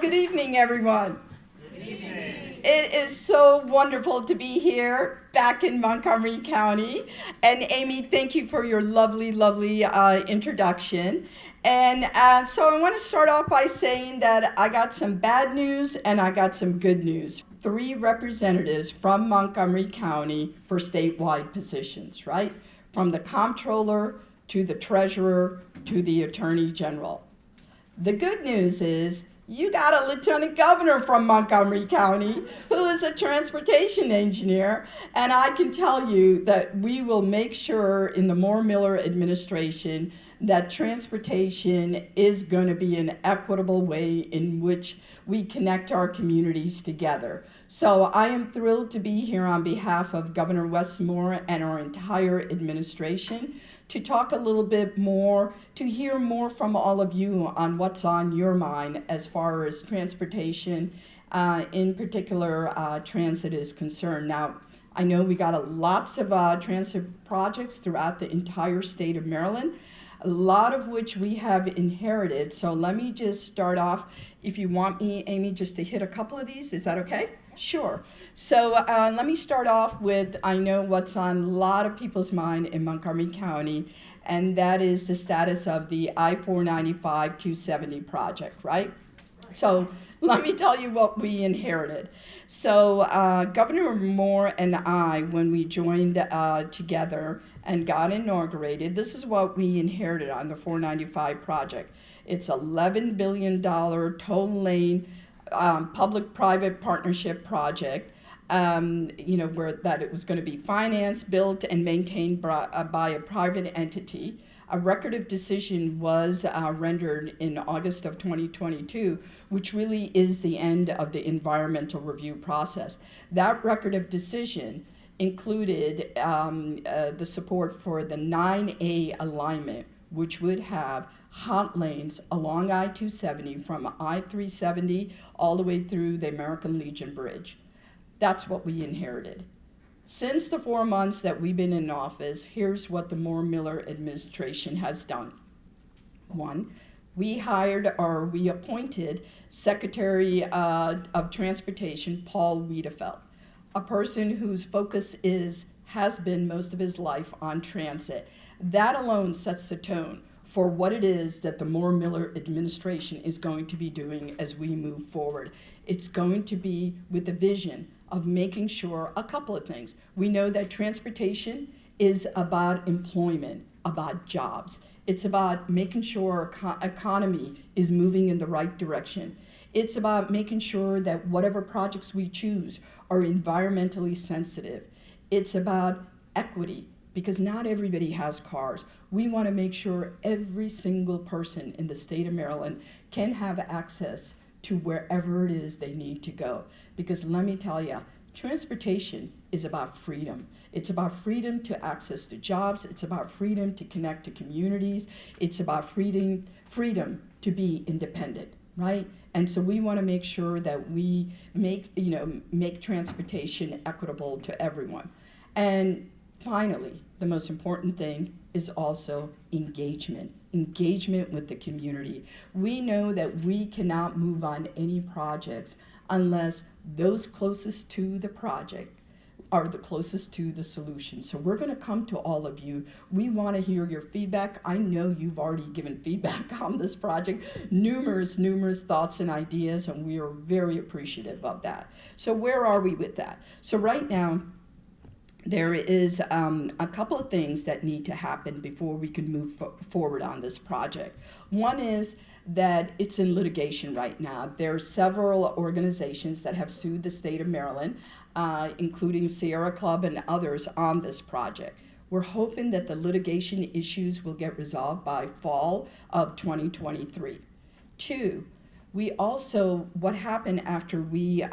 good evening, everyone. Good evening. It is so wonderful to be here back in Montgomery County. And Amy, thank you for your lovely, lovely introduction. And so I want to start off by saying that I got some bad news and I got some good news. 3 representatives from Montgomery County for statewide positions, right? From the comptroller to the treasurer to the attorney general. The good news is you got a lieutenant governor from Montgomery County who is a transportation engineer, and I can tell you that we will make sure in the Moore Miller administration that transportation is going to be an equitable way in which we connect our communities together. So I am thrilled to be here on behalf of Governor Wes Moore and our entire administration to talk a little bit more, to hear more from all of you on what's on your mind as far as transportation, in particular transit is concerned. Now, I know we got lots of transit projects throughout the entire state of Maryland, a lot of which we have inherited. So let me just start off, if you want me, Amy, just to hit a couple of these. Is that okay? Sure. So let me start off with, I know what's on a lot of people's mind in Montgomery County, and that is the status of the I-495-270 project, right? So let me tell you what we inherited. So Governor Moore and I, when we joined together and got inaugurated, this is what we inherited on the 495 project. It's $11 billion toll lane public-private partnership project, where that it was going to be financed, built, and maintained by a private entity. A record of decision was rendered in August of 2022, which really is the end of the environmental review process. That record of decision included the support for the 9A alignment, which would have hot lanes along I-270 from I-370 all the way through the American Legion Bridge. That's what we inherited. Since the 4 months that we've been in office, here's what the Moore Miller administration has done. 1, we appointed Secretary of Transportation Paul Wiedefeld, a person whose focus has been most of his life on transit. That alone sets the tone for what it is that the Moore Miller administration is going to be doing as we move forward. It's going to be with the vision of making sure a couple of things. We know that transportation is about employment, about jobs. It's about making sure our economy is moving in the right direction. It's about making sure that whatever projects we choose are environmentally sensitive. It's about equity, because not everybody has cars. We want to make sure every single person in the state of Maryland can have access to wherever it is they need to go. Because let me tell you, transportation is about freedom. It's about freedom to access to jobs. It's about freedom to connect to communities. It's about freedom to be independent, right? And so we want to make sure that we make transportation equitable to everyone. And finally, the most important thing is also engagement with the community. We know that we cannot move on any projects unless those closest to the project are the closest to the solution. So we're going to come to all of you. We want to hear your feedback. I know you've already given feedback on this project, numerous thoughts and ideas, and we are very appreciative of that. So where are we with that? So right now, there is a couple of things that need to happen before we can move forward on this project. One is that it's in litigation right now. There are several organizations that have sued the state of Maryland, including Sierra Club and others, on this project. We're hoping that the litigation issues will get resolved by fall of 2023. 2, we also, what happened after we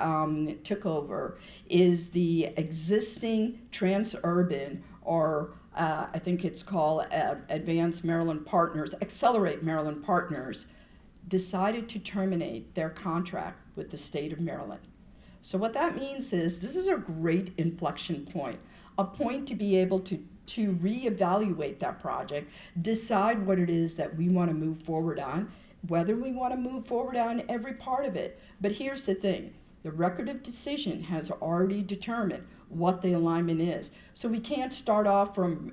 took over is the existing Transurban, or I think it's called Advance Maryland Partners, Accelerate Maryland Partners, decided to terminate their contract with the state of Maryland. So what that means is this is a great inflection point, a point to be able to reevaluate that project, decide what it is that we want to move forward on, whether we want to move forward on every part of it. But here's the thing. The record of decision has already determined what the alignment is. So we can't start off from,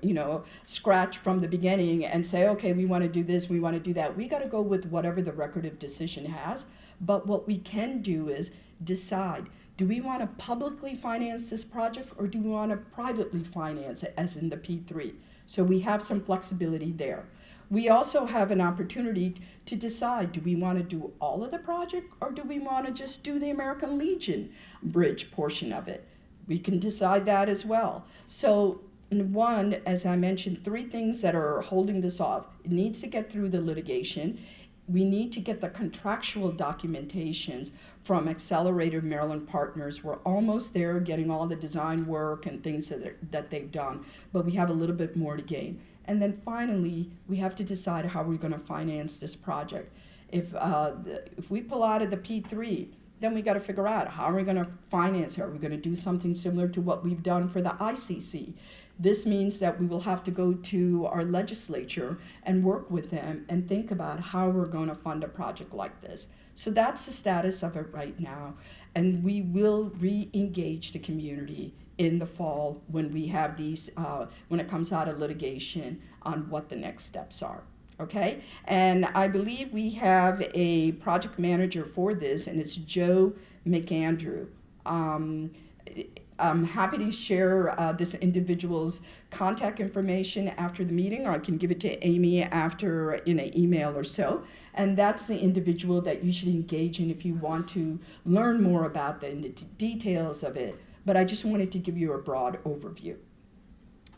scratch from the beginning and say, okay, we want to do this, we want to do that. We got to go with whatever the record of decision has. But what we can do is decide, do we want to publicly finance this project or do we want to privately finance it, as in the P3? So we have some flexibility there. We also have an opportunity to decide, do we want to do all of the project or do we want to just do the American Legion Bridge portion of it? We can decide that as well. So one, as I mentioned, 3 things that are holding this off. It needs to get through the litigation. We need to get the contractual documentations from Accelerated Maryland Partners. We're almost there, getting all the design work and things that they've done, but we have a little bit more to gain. And then finally, we have to decide how we're going to finance this project. If we pull out of the P3, then we got to figure out how are we going to finance it. Are we going to do something similar to what we've done for the ICC? This means that we will have to go to our legislature and work with them and think about how we're going to fund a project like this. So that's the status of it right now. And we will re-engage the community in the fall when we have these, when it comes out of litigation, on what the next steps are. Okay? And I believe we have a project manager for this, and it's Joe McAndrew. I'm happy to share this individual's contact information after the meeting, or I can give it to Amy after in an email or so. And that's the individual that you should engage in if you want to learn more about the details of it. But I just wanted to give you a broad overview.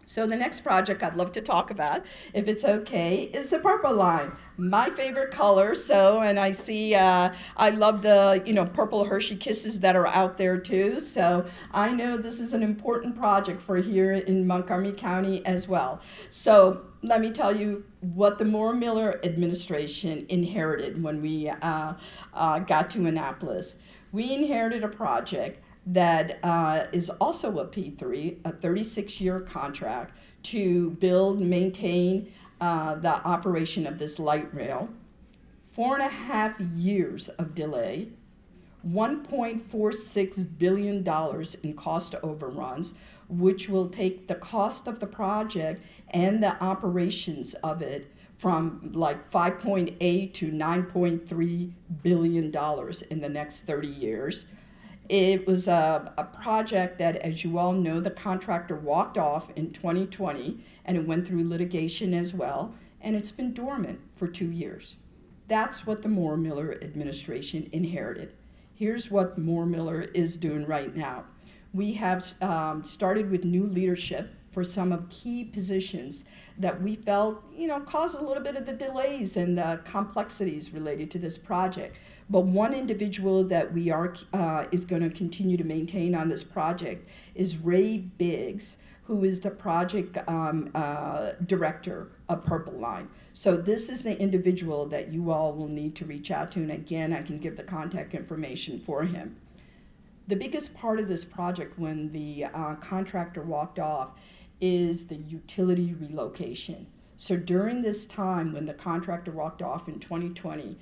So the next project I'd love to talk about, if it's okay, is the purple line. My favorite color. So, and I see, I love the, purple Hershey Kisses that are out there too. So I know this is an important project for here in Montgomery County as well. So let me tell you what the Moore-Miller administration inherited when we got to Annapolis. We inherited a project that is also a P3, a 36-year contract to build, maintain the operation of this light rail, 4.5 years of delay, $1.46 billion in cost overruns, which will take the cost of the project and the operations of it from like 5.8 to 9.3 billion dollars in the next 30 years. It was a project that, as you all know, the contractor walked off in 2020, and it went through litigation as well, and it's been dormant for 2 years. That's what the Moore-Miller administration inherited. Here's what Moore-Miller is doing right now. We have started with new leadership for some of key positions that we felt, caused a little bit of the delays and the complexities related to this project. But one individual that we is going to continue to maintain on this project is Ray Biggs, who is the project director of Purple Line. So this is the individual that you all will need to reach out to, and again, I can give the contact information for him. The biggest part of this project when the contractor walked off is the utility relocation. So during this time when the contractor walked off in 2020,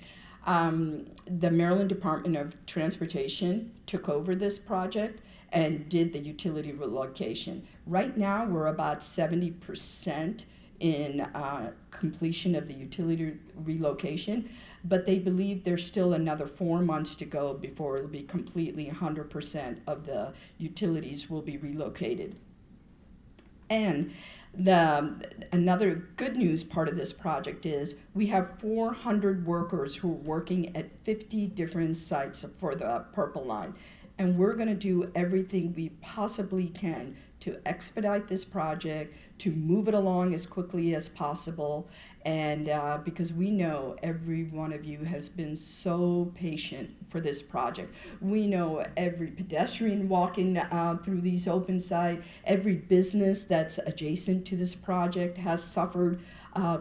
the Maryland Department of Transportation took over this project and did the utility relocation. Right now, we're about 70% in completion of the utility relocation, but they believe there's still another 4 months to go before it'll be completely 100% of the utilities will be relocated. And another good news part of this project is we have 400 workers who are working at 50 different sites for the Purple Line. And we're going to do everything we possibly can to expedite this project, to move it along as quickly as possible. And because we know every one of you has been so patient for this project. We know every pedestrian walking through these open sites, every business that's adjacent to this project has suffered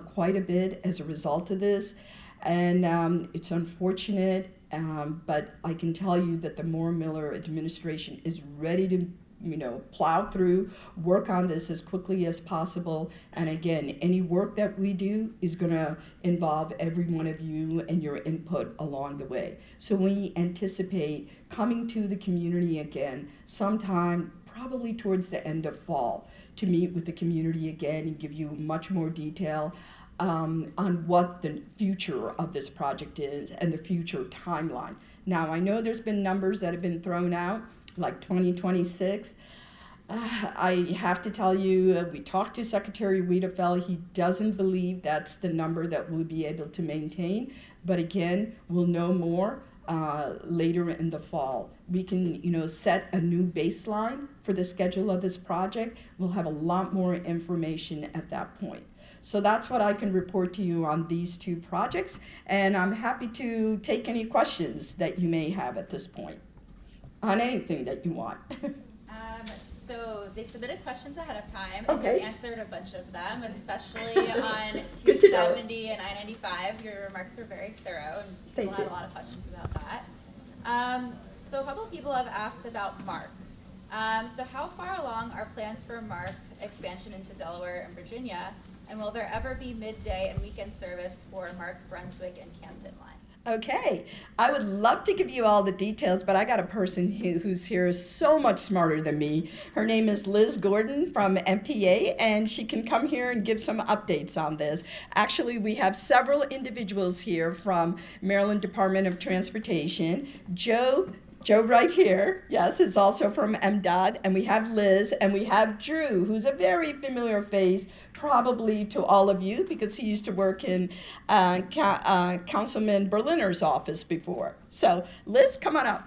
quite a bit as a result of this. And it's unfortunate, but I can tell you that the Moore-Miller administration is ready to plow through, work on this as quickly as possible. And again, any work that we do is going to involve every one of you and your input along the way. So we anticipate coming to the community again sometime probably towards the end of fall to meet with the community again and give you much more detail on what the future of this project is and the future timeline. Now, I know there's been numbers that have been thrown out, like 2026. I have to tell you, we talked to Secretary Wiedefeld. He doesn't believe that's the number that we'll be able to maintain. But again, we'll know more later in the fall. We can, set a new baseline for the schedule of this project. We'll have a lot more information at that point. So that's what I can report to you on these two projects, and I'm happy to take any questions that you may have at this point on anything that you want. So they submitted questions ahead of time, and Okay. you answered a bunch of them, especially on 270 and I-95. Your remarks were very thorough, and people had a lot of questions about that. So a couple of people have asked about MARC. So how far along are plans for MARC expansion into Delaware and Virginia? And will there ever be midday and weekend service for MARC, Brunswick, and Camden lines? Okay, I would love to give you all the details, but I got a person who's here so much smarter than me. Her name is Liz Gordon from MTA, and she can come here and give some updates on this. Actually, we have several individuals here from Maryland Department of Transportation. Joe right here, yes, is also from MDOT, and we have Liz, and we have Drew, who's a very familiar face, probably to all of you, because he used to work in Councilman Berliner's office before. So, Liz, come on up.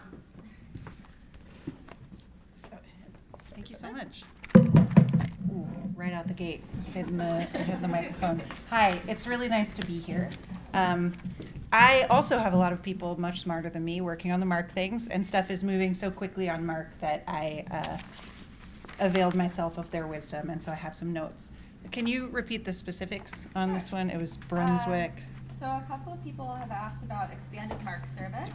Thank you so much. Ooh, right out the gate, hitting the microphone. Hi, it's really nice to be here. I also have a lot of people much smarter than me working on the MARC things, and stuff is moving so quickly on MARC that I availed myself of their wisdom, and so I have some notes. Can you repeat the specifics on this one? It was Brunswick. So a couple of people have asked about expanded MARC service,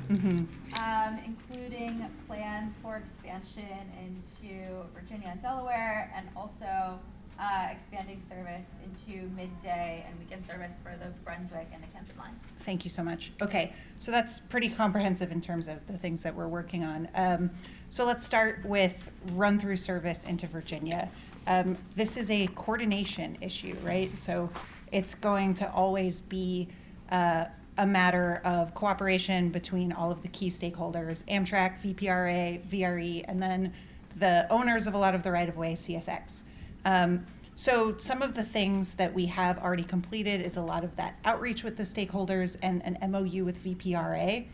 including plans for expansion into Virginia and Delaware, and also expanding service into midday and weekend service for the Brunswick and the Camden lines. Thank you so much. Okay, so that's pretty comprehensive in terms of the things that we're working on. So let's start with run-through service into Virginia. This is a coordination issue, right? So it's going to always be a matter of cooperation between all of the key stakeholders, Amtrak, VPRA, VRE, and then the owners of a lot of the right-of-way, CSX. So some of the things that we have already completed is a lot of that outreach with the stakeholders and an MOU with VPRA.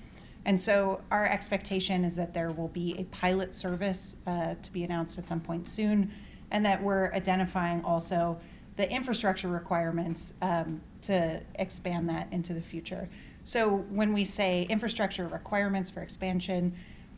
And so our expectation is that there will be a pilot service to be announced at some point soon, and that we're identifying also the infrastructure requirements to expand that into the future. So when we say infrastructure requirements for expansion,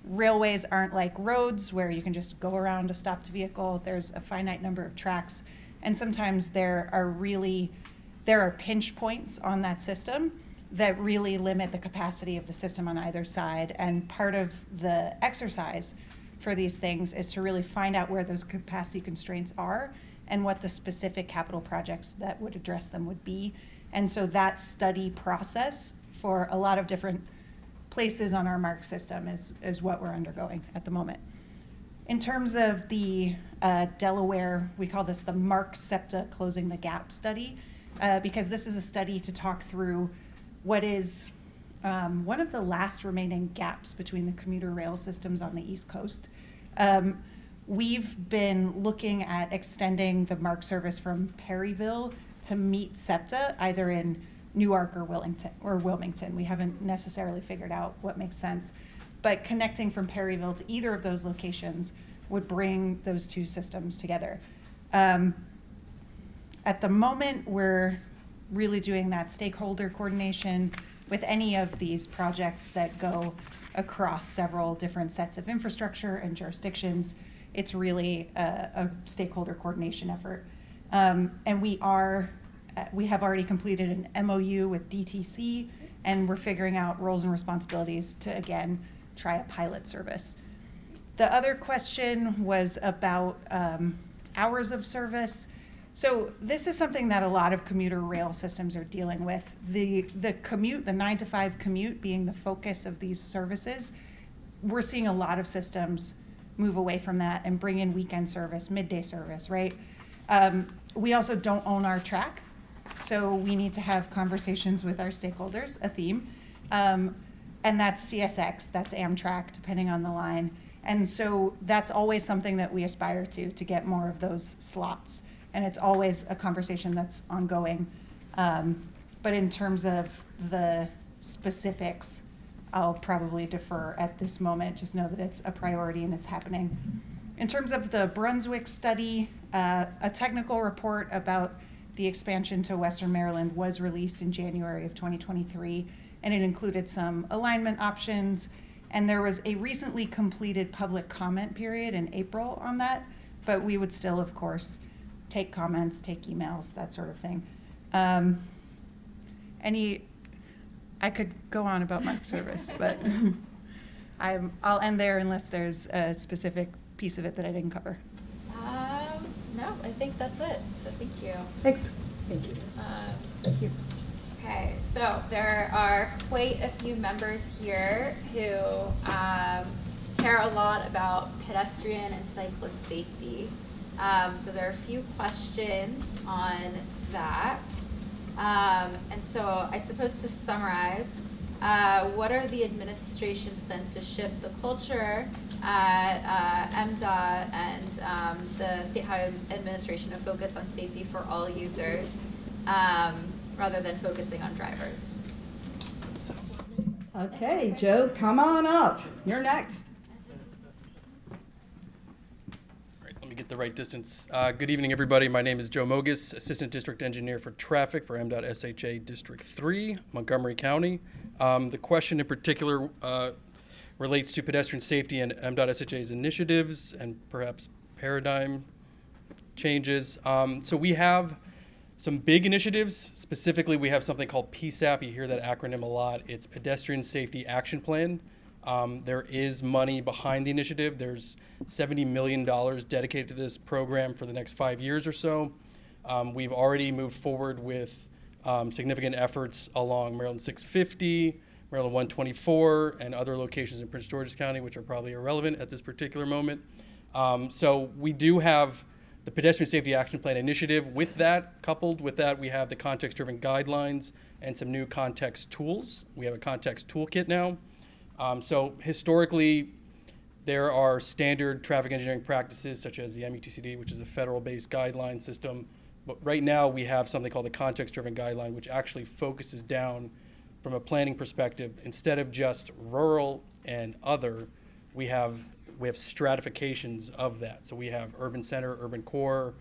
railways aren't like roads where you can just go around a stopped vehicle. There's a finite number of tracks, and sometimes there are pinch points on that system that really limit the capacity of the system on either side. And part of the exercise for these things is to really find out where those capacity constraints are and what the specific capital projects that would address them would be. And so that study process for a lot of different places on our MARC system is what we're undergoing at the moment. In terms of the Delaware, we call this the MARC SEPTA Closing the Gap study, because this is a study to talk through what is one of the last remaining gaps between the commuter rail systems on the East Coast. We've been looking at extending the MARC service from Perryville to meet SEPTA, either in Newark or Wilmington. We haven't necessarily figured out what makes sense, but connecting from Perryville to either of those locations would bring those two systems together. At the moment, we're really doing that stakeholder coordination with any of these projects that go across several different sets of infrastructure and jurisdictions. It's really a stakeholder coordination effort. And we have already completed an MOU with DTC, and we're figuring out roles and responsibilities to, again, try a pilot service. The other question was about hours of service. So this is something that a lot of commuter rail systems are dealing with. The commute, the 9 to 5 commute being the focus of these services, we're seeing a lot of systems move away from that and bring in weekend service, midday service, right? We also don't own our track, so we need to have conversations with our stakeholders, a theme. And that's CSX, that's Amtrak, depending on the line. And so that's always something that we aspire to get more of those slots. And it's always a conversation that's ongoing. But in terms of the specifics, I'll probably defer at this moment. Just know that it's a priority and it's happening. In terms of the Brunswick study, a technical report about the expansion to Western Maryland was released in January of 2023, and it included some alignment options. And there was a recently completed public comment period in April on that, but we would still, of course, take comments, take emails, that sort of thing. I could go on about mark service, but I'll end there unless there's a specific piece of it that I didn't cover. No, I think that's it. So thank you. Thanks. Thank you. Thank you. Okay, so there are quite a few members here who care a lot about pedestrian and cyclist safety. So there are a few questions on that. And so I suppose to summarize, what are the administration's plans to shift the culture at MDOT and the State Highway Administration to focus on safety for all users rather than focusing on drivers? Okay, Joe, come on up. You're next. All right, let me get the right distance. Good evening, everybody. My name is Joe Mogus, Assistant District Engineer for Traffic for MDOT SHA District 3, Montgomery County. The question in particular relates to pedestrian safety and MDOT SHA's initiatives and perhaps paradigm changes. So we have some big initiatives. Specifically, we have something called PSAP. You hear that acronym a lot. It's Pedestrian Safety Action Plan. There is money behind the initiative. There's $70 million dedicated to this program for the next 5 years or so. We've already moved forward with significant efforts along Maryland 650, Maryland 124, and other locations in Prince George's County, which are probably irrelevant at this particular moment. So we do have the Pedestrian Safety Action Plan initiative. With that, coupled with that, we have the context-driven guidelines and some new context tools. We have a context toolkit now. So historically, there are standard traffic engineering practices such as the METCD, which is a federal-based guideline system. But right now, we have something called the context-driven guideline, which actually focuses down from a planning perspective. Instead of just rural and other, we have stratifications of that. So we have urban center, urban core,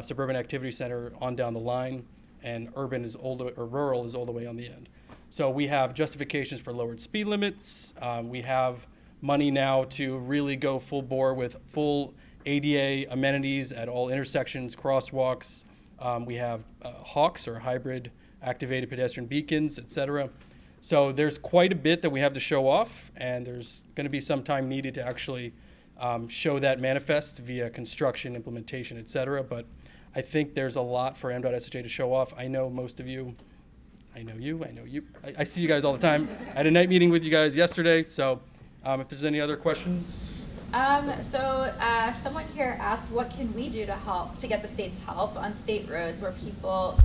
suburban activity center on down the line, and urban is all the, or rural is all the way on the end. So we have justifications for lowered speed limits. We have money now to really go full bore with full ADA amenities at all intersections, crosswalks. We have HAWKs, or hybrid activated pedestrian beacons, et cetera. So there's quite a bit that we have to show off, and there's going to be some time needed to actually show that manifest via construction, implementation, et cetera. But I think there's a lot for MDOT SHA to show off. I know most of you. I know you. I see you guys all the time. I had a night meeting with you guys yesterday. So if there's any other questions. Someone here asked, what can we do to help, to get the state's help on state roads where people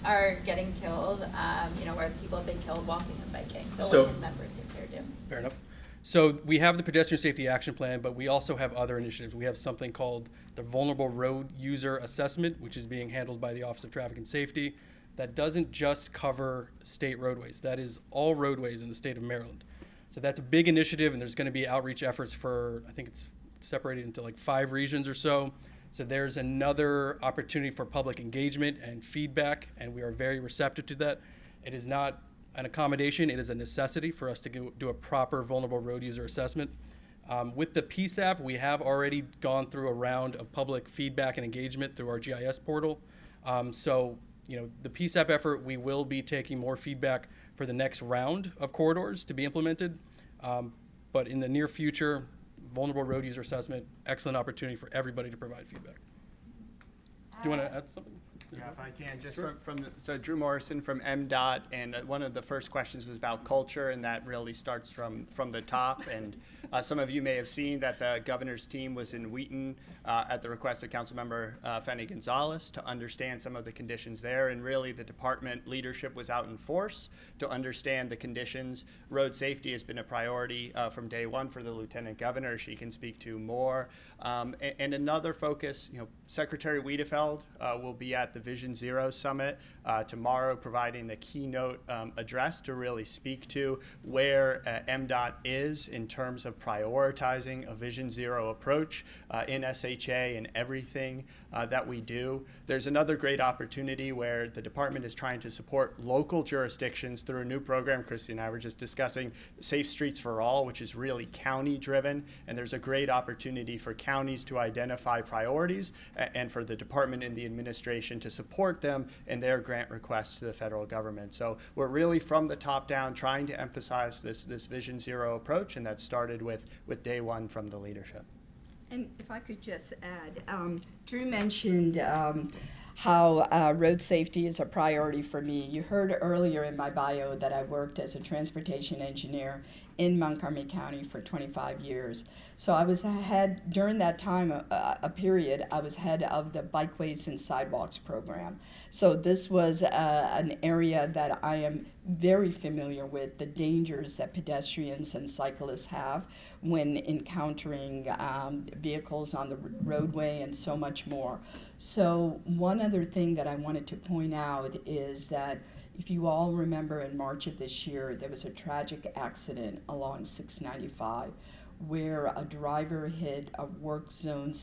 are getting killed, where people have been killed walking and biking. So what can members here do? Fair enough. So we have the Pedestrian Safety Action Plan, but we also have other initiatives. We have something called the Vulnerable Road User Assessment, which is being handled by the Office of Traffic and Safety. That doesn't just cover state roadways. That is all roadways in the state of Maryland. So that's a big initiative, and there's going to be outreach efforts for, I think it's separated into like 5 regions or so. So there's another opportunity for public engagement and feedback, and we are very receptive to that. It is not an accommodation, it is a necessity for us to do a proper vulnerable road user assessment. With the PSAP, we have already gone through a round of public feedback and engagement through our GIS portal. The PSAP effort, we will be taking more feedback for the next round of corridors to be implemented. But in the near future, vulnerable road user assessment, excellent opportunity for everybody to provide feedback. Do you want to add something? Yeah, if I can, just so Drew Morrison from MDOT, and one of the first questions was about culture, and that really starts from the top. And some of you may have seen that the governor's team was in Wheaton at the request of Councilmember Fenny Gonzalez to understand some of the conditions there, and really the department leadership was out in force to understand the conditions. Road safety has been a priority from day one for the Lieutenant Governor. She can speak to more. And another focus, Secretary Wiedefeld will be at the Vision Zero Summit tomorrow, providing the keynote address to really speak to where MDOT is in terms of prioritizing a Vision Zero approach in SHA and everything that we do. There's another great opportunity where the department is trying to support local jurisdictions through a new program. Christy and I were just discussing Safe Streets for All, which is really county driven, and there's a great opportunity for counties to identify priorities and for the department and the administration to support them in their grant requests to the federal government. So we're really from the top down trying to emphasize this Vision Zero approach, and that started with day one from the leadership. And if I could just add, Drew mentioned how road safety is a priority for me. You heard earlier in my bio that I worked as a transportation engineer in Montgomery County for 25 years. So I was head, during that time, a period, I was head of the Bikeways and Sidewalks program. So this was an area that I am very familiar with, the dangers that pedestrians and cyclists have when encountering vehicles on the roadway and so much more. So one other thing that I wanted to point out is that if you all remember, in March of this year, there was a tragic accident along 695 where a driver hit a work zone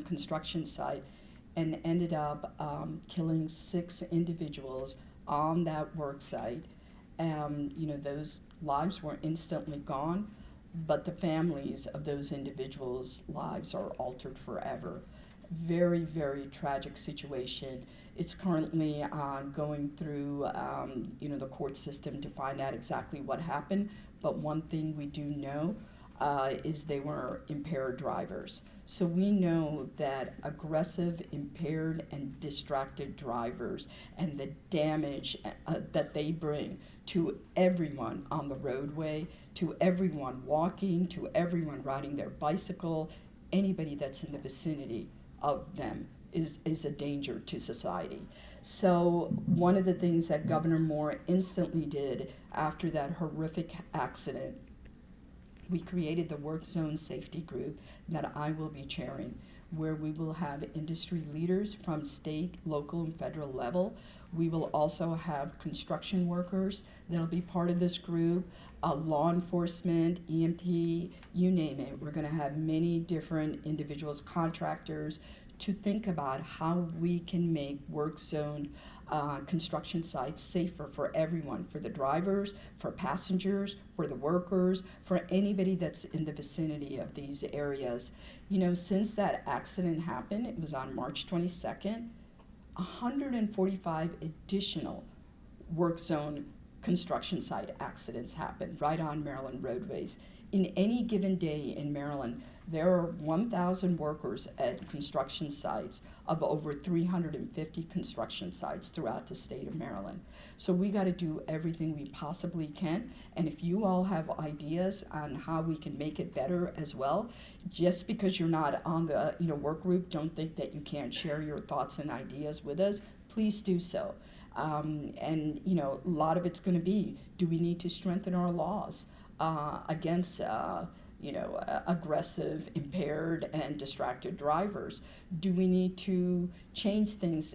construction site and ended up killing 6 individuals on that work site. Those lives were instantly gone, but the families of those individuals' lives are altered forever. Very, very tragic situation. It's currently going through the court system to find out exactly what happened, but one thing we do know is they were impaired drivers. So we know that aggressive, impaired, and distracted drivers and the damage that they bring to everyone on the roadway, to everyone walking, to everyone riding their bicycle, anybody that's in the vicinity of them is a danger to society. So one of the things that Governor Moore instantly did after that horrific accident, we created the Work Zone Safety Group that I will be chairing, where we will have industry leaders from state, local, and federal level. We will also have construction workers that'll be part of this group, law enforcement, EMT, you name it. We're going to have many different individuals, contractors, to think about how we can make work zone construction sites safer for everyone, for the drivers, for passengers, for the workers, for anybody that's in the vicinity of these areas. Since that accident happened, it was on March 22nd, 145 additional work zone construction site accidents happened right on Maryland roadways. In any given day in Maryland, there are 1,000 workers at construction sites of over 350 construction sites throughout the state of Maryland. So we got to do everything we possibly can. And if you all have ideas on how we can make it better as well, just because you're not on the work group, don't think that you can't share your thoughts and ideas with us. Please do so. And a lot of it's going to be, do we need to strengthen our laws against aggressive, impaired, and distracted drivers? Do we need to change things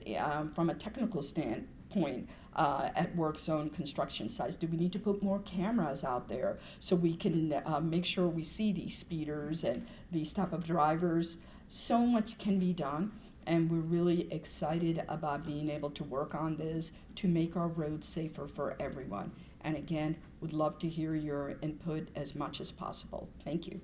from a technical standpoint at work zone construction sites? Do we need to put more cameras out there so we can make sure we see these speeders and these type of drivers? So much can be done, and we're really excited about being able to work on this to make our roads safer for everyone. And again, would love to hear your input as much as possible. Thank you.